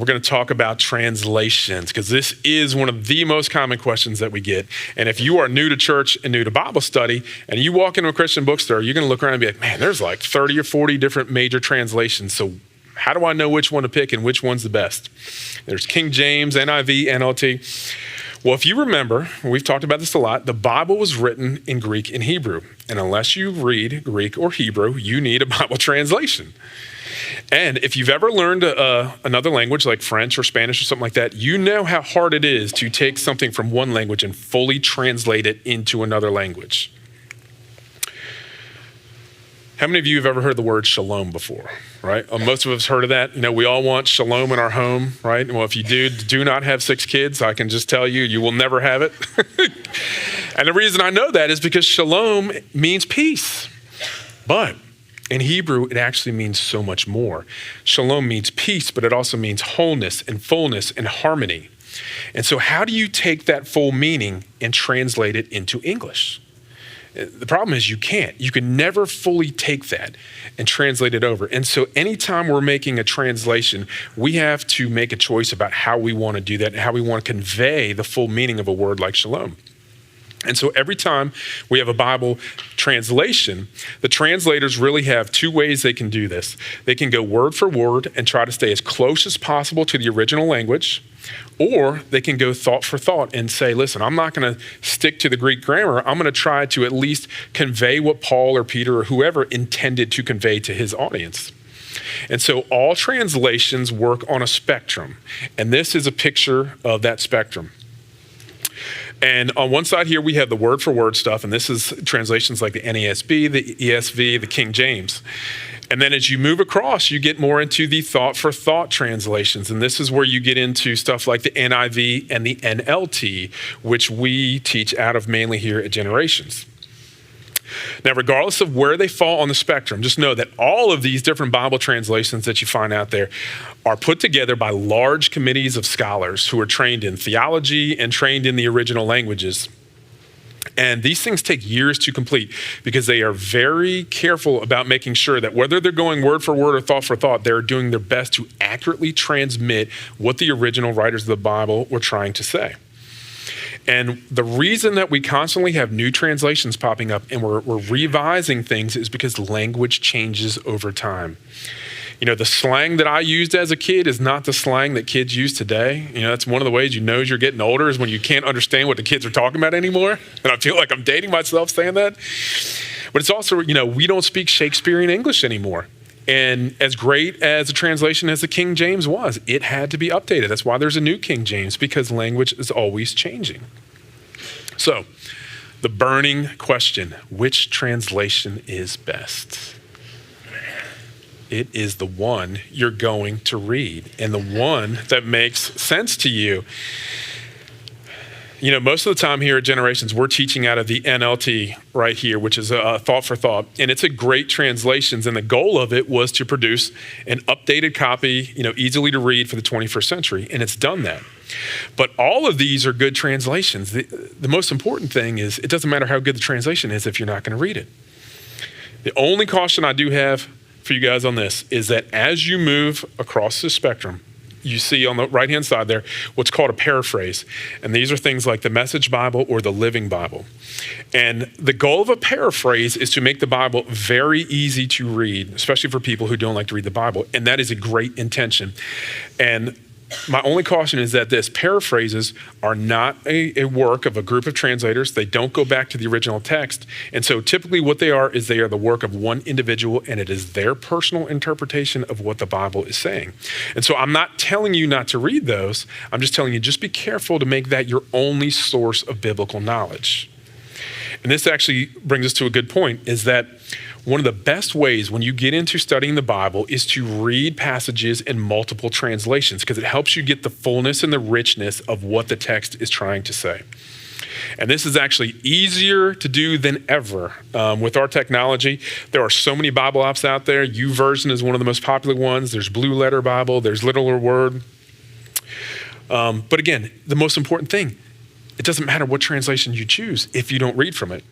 We're going to talk about translations because this is one of the most common questions that we get. And if you are new to church and new to Bible study and you walk into a Christian bookstore, you're going to look around and be like, man, there's like 30 or 40 different major translations. So how do I know which one to pick and which one's the best? There's King James, NIV, NLT. Well, if you remember, we've talked about this a lot, the Bible was written in Greek and Hebrew. And unless you read Greek or Hebrew, you need a Bible translation. And if you've ever learned another language like French or Spanish or something like that, you know how hard it is to take something from one language and fully translate it into another language. How many of you have ever heard the word shalom before, right? Most of us heard of that. You know, we all want shalom in our home, right? Well, if you do not have 6 kids, I can just tell you, you will never have it. And the reason I know that is because shalom means peace. But in Hebrew, it actually means so much more. Shalom means peace, but it also means wholeness and fullness and harmony. And so how do you take that full meaning and translate it into English? The problem is you can't. You can never fully take that and translate it over. And so anytime we're making a translation, we have to make a choice about how we want to do that and how we want to convey the full meaning of a word like shalom. And so every time we have a Bible translation, the translators really have 2 ways they can do this. They can go word for word and try to stay as close as possible to the original language, or they can go thought for thought and say, listen, I'm not going to stick to the Greek grammar. I'm going to try to at least convey what Paul or Peter or whoever intended to convey to his audience. And so all translations work on a spectrum, and this is a picture of that spectrum. And on one side here, we have the word for word stuff, and this is translations like the NASB, the ESV, the King James. And then as you move across, you get more into the thought for thought translations. And this is where you get into stuff like the NIV and the NLT, which we teach out of mainly here at Generations. Now, regardless of where they fall on the spectrum, just know that all of these different Bible translations that you find out there are put together by large committees of scholars who are trained in theology and trained in the original languages. And these things take years to complete because they are very careful about making sure that whether they're going word for word or thought for thought, they're doing their best to accurately transmit what the original writers of the Bible were trying to say. And the reason that we constantly have new translations popping up and we're revising things is because language changes over time. You know, the slang that I used as a kid is not the slang that kids use today. You know, that's one of the ways you know you're getting older is when you can't understand what the kids are talking about anymore. And I feel like I'm dating myself saying that. But it's also, you know, we don't speak Shakespearean English anymore. And as great as a translation as the King James was, it had to be updated. That's why there's a new King James, because language is always changing. So, the burning question, which translation is best? It is the one you're going to read and the one that makes sense to you. You know, most of the time here at Generations, we're teaching out of the NLT right here, which is a thought for thought. And it's a great translation. And the goal of it was to produce an updated copy, you know, easily to read for the 21st century. And it's done that. But all of these are good translations. The most important thing is it doesn't matter how good the translation is if you're not going to read it. The only caution I do have for you guys on this is that as you move across the spectrum, you see on the right-hand side there what's called a paraphrase. And these are things like the Message Bible or the Living Bible. And the goal of a paraphrase is to make the Bible very easy to read, especially for people who don't like to read the Bible. And that is a great intention. And my only caution is that paraphrases are not a work of a group of translators. They don't go back to the original text. And so typically what they are is they are the work of one individual, and it is their personal interpretation of what the Bible is saying. And so I'm not telling you not to read those. I'm just telling you, just be careful to make that your only source of biblical knowledge. And this actually brings us to a good point, is that one of the best ways when you get into studying the Bible is to read passages in multiple translations, because it helps you get the fullness and the richness of what the text is trying to say. And this is actually easier to do than ever with our technology. There are so many Bible apps out there. YouVersion is one of the most popular ones. There's Blue Letter Bible. There's Littler Word. But again, the most important thing, it doesn't matter what translation you choose if you don't read from it.